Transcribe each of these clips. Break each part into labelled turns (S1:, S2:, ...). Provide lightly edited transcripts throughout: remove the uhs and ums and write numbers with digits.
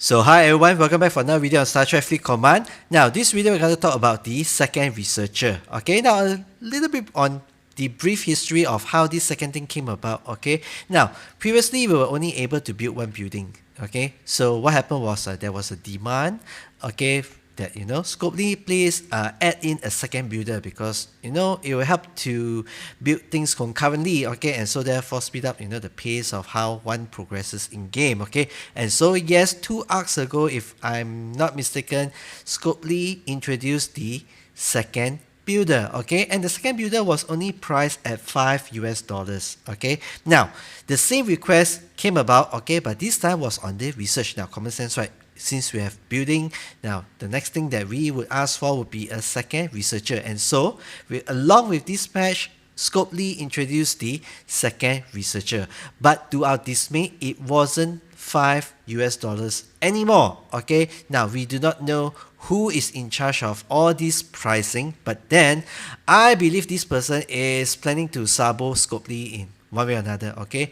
S1: So hi everyone, welcome back for another video on Star Trek Fleet Command. Now this video we're going to talk about the second researcher. Okay, now a little bit on the brief history of how this second thing came about. Okay, now previously we were only able to build one building. Okay, so what happened was there was a demand. Okay, that Scopely please add in a second builder because it will help to build things concurrently, okay, and so therefore speed up the pace of how one progresses in game, okay. And so yes, 2 arcs ago, if I'm not mistaken, Scopely introduced the second builder, okay, and the second builder was only priced at $5 US, okay. Now the same request came about, okay, but this time was on the research. Now common sense, right? Since we have building, now the next thing that we would ask for would be a second researcher, and so along with this patch, Scopely introduced the second researcher. But to our dismay, it wasn't $5 anymore. Okay, now we do not know who is in charge of all this pricing, but then I believe this person is planning to sabo Scopely in one way or another. Okay,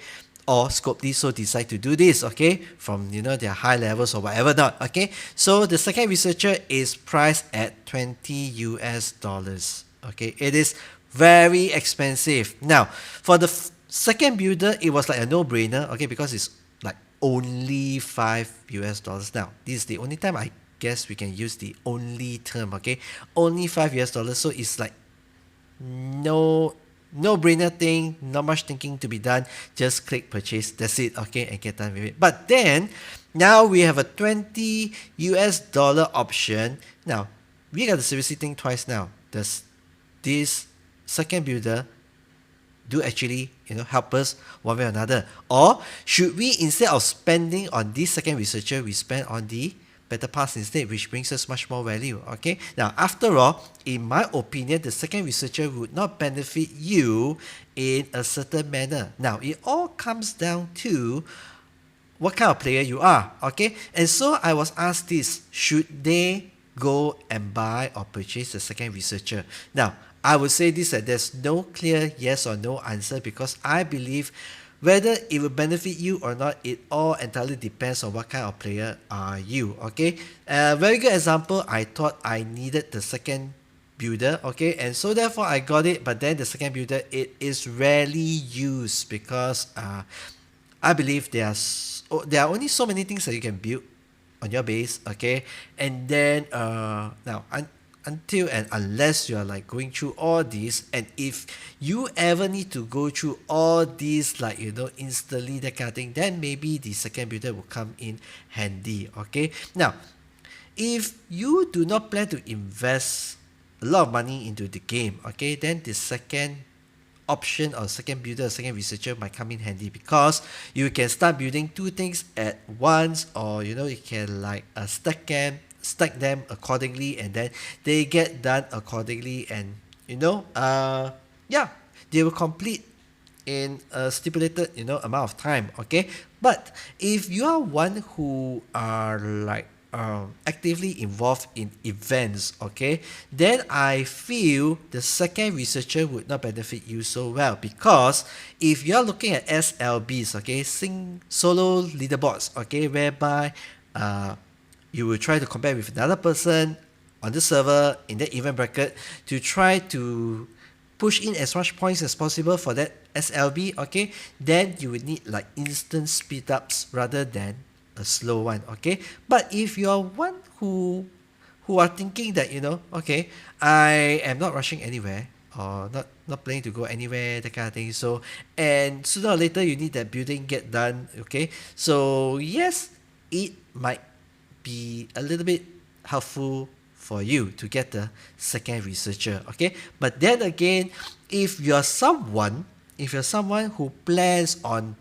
S1: or Scopely so decide to do this, okay, from their high levels or whatever not, okay. So the second researcher is priced at $20 US, okay. It is very expensive. Now for the second builder, it was like a no-brainer, okay, because it's like only $5 US. Now this is the only time I guess we can use the only term, okay, only $5 US. So it's like no brainer thing, not much thinking to be done, just click purchase, that's it, okay, and get done with it. But then now we have a $20 option. Now we got to seriously think twice. Now does this second builder do actually help us one way or another, or should we, instead of spending on this second researcher, we spend on the better pass instead, which brings us much more value, okay. Now after all, in my opinion, the second researcher would not benefit you in a certain manner. Now it all comes down to what kind of player you are, okay. And so I was asked this: should they go and buy or purchase the second researcher? Now I would say this, that there's no clear yes or no answer, because I believe whether it will benefit you or not, it all entirely depends on what kind of player are you, okay. A very good example, I thought I needed the second builder, okay, and so therefore I got it. But then the second builder, it is rarely used because I believe there are only so many things that you can build on your base, okay. And then now until and unless you are like going through all this, and if you ever need to go through all these, like instantly, that kind of thing, then maybe the second builder will come in handy, okay. Now if you do not plan to invest a lot of money into the game, okay, then the second option or second builder or second researcher might come in handy, because you can start building two things at once, or you can like stack them accordingly, and then they get done accordingly, and yeah, they will complete in a stipulated amount of time, okay. But if you are one who are like actively involved in events, okay, then I feel the second researcher would not benefit you so well, because if you're looking at SLBs, okay, solo leaderboards, okay, whereby you will try to compare with another person on the server in that event bracket to try to push in as much points as possible for that SLB, okay, then you would need like instant speed ups rather than a slow one, okay. But if you're one who are thinking that okay, I am not rushing anywhere, or not planning to go anywhere, that kind of thing, so, and sooner or later you need that building get done, okay, so yes, it might be a little bit helpful for you to get the second researcher, okay. But then again, if you're someone who plans on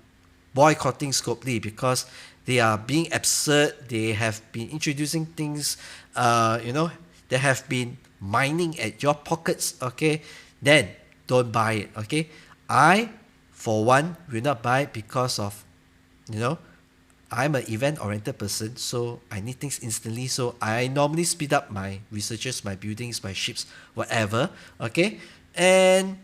S1: boycotting Scopely because they are being absurd, they have been introducing things they have been mining at your pockets, okay, then don't buy it, okay. I for one will not buy it because of I'm an event-oriented person, so I need things instantly. So I normally speed up my researches, my buildings, my ships, whatever. Okay, and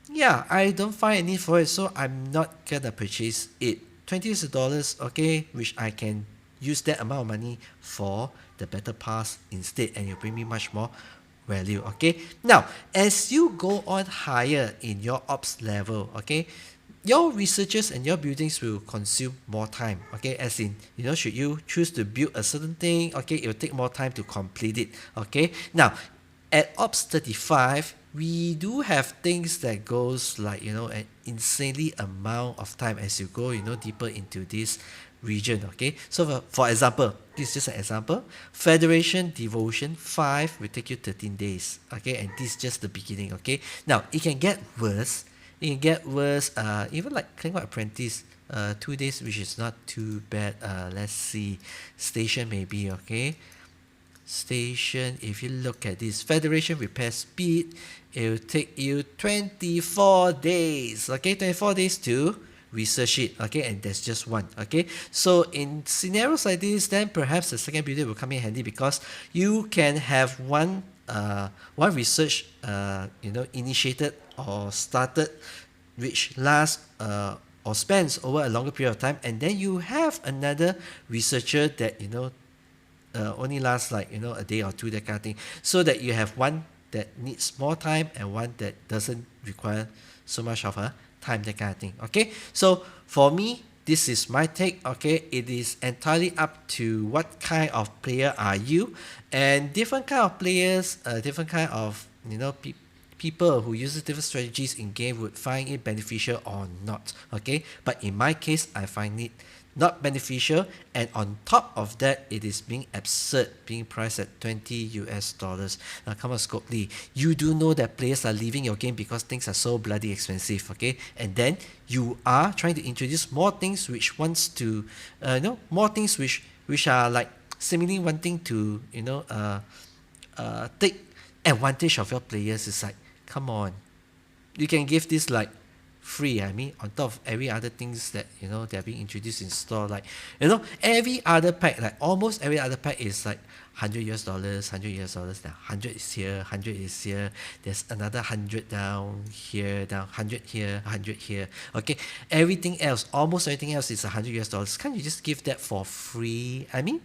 S1: yeah, I don't find a need for it, so I'm not gonna purchase it. $20, okay, which I can use that amount of money for the better pass instead, and you bring me much more value. Okay, now as you go on higher in your ops level, okay, your researchers and your buildings will consume more time. Okay, as in, should you choose to build a certain thing, okay, it will take more time to complete it. Okay, now at ops 35, we do have things that goes like, an insanely amount of time as you go, deeper into this region. Okay, so for example, this is just an example. Federation Devotion 5 will take you 13 days. Okay, and this is just the beginning. Okay, now it can get worse. It can get worse, even like Clingwell Apprentice, 2 days, which is not too bad. Let's see, Station maybe. Okay, Station, if you look at this Federation Repair Speed, it will take you 24 days. Okay, 24 days to research it. Okay, and there's just one. Okay, so in scenarios like this, then perhaps the second builder will come in handy, because you can have one research initiated or started, which lasts or spans over a longer period of time, and then you have another researcher that only lasts like a day or two, that kind of thing, so that you have one that needs more time and one that doesn't require so much of a time, that kind of thing. Okay, so for me, this is my take. Okay, it is entirely up to what kind of player are you, and different kind of players, different kind of people who uses different strategies in game would find it beneficial or not. Okay, but in my case, I find it not beneficial, and on top of that, it is being absurd, being priced at $20. Now come on, Scope Lee, you do know that players are leaving your game because things are so bloody expensive. Okay, and then you are trying to introduce more things which wants to more things which are like seemingly wanting to take advantage of your players. Is like, come on, you can give this like free. I mean, on top of every other things that they're being introduced in store, like every other pack, like almost every other pack is like $100, $100. Now 100 is here, 100 is here. There's another 100 down here, down 100 here, 100 here. Okay, everything else, almost everything else is $100. Can't you just give that for free? I mean,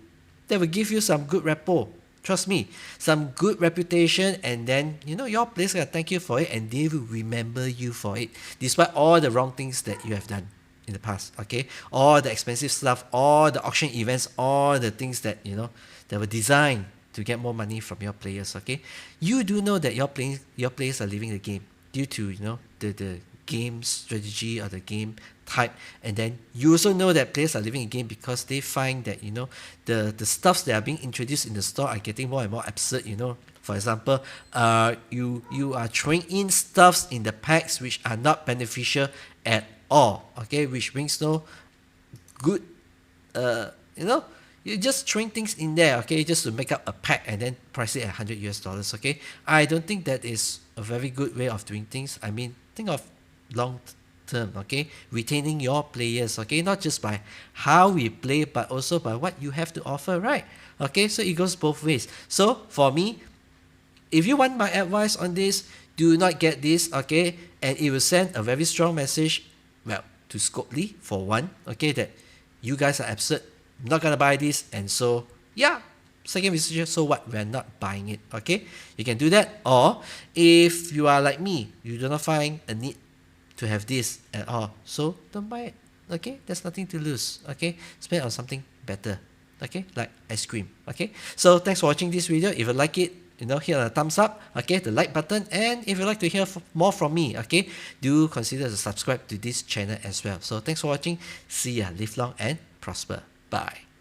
S1: that will give you some good repo. Trust me, some good reputation, and then your players gonna thank you for it, and they will remember you for it, despite all the wrong things that you have done in the past. Okay, all the expensive stuff, all the auction events, all the things that that were designed to get more money from your players. Okay, you do know that your players are leaving the game due to the game strategy or the game type, and then you also know that players are leaving the game because they find that the stuffs that are being introduced in the store are getting more and more absurd. For example, you are throwing in stuffs in the packs which are not beneficial at all. Okay, which brings no good. You're just throwing things in there, okay, just to make up a pack and then price it at $100. Okay, I don't think that is a very good way of doing things. I mean, think of long term. Okay, retaining your players. Okay, not just by how we play, but also by what you have to offer, right? Okay, so it goes both ways. So for me, if you want my advice on this, do not get this. Okay, and it will send a very strong message, well, to Scope Lee for one. Okay, that you guys are absurd, I'm not gonna buy this, and so yeah, second researcher, so what, we're not buying it. Okay, you can do that. Or if you are like me, you do not find a need to have this at all, so don't buy it. Okay, there's nothing to lose. Okay, spend on something better. Okay, like ice cream. Okay, so thanks for watching this video. If you like it, hit a thumbs up. Okay, the like button, and if you'd like to hear more from me, okay, do consider to subscribe to this channel as well. So thanks for watching. See ya. Live long and prosper. Bye.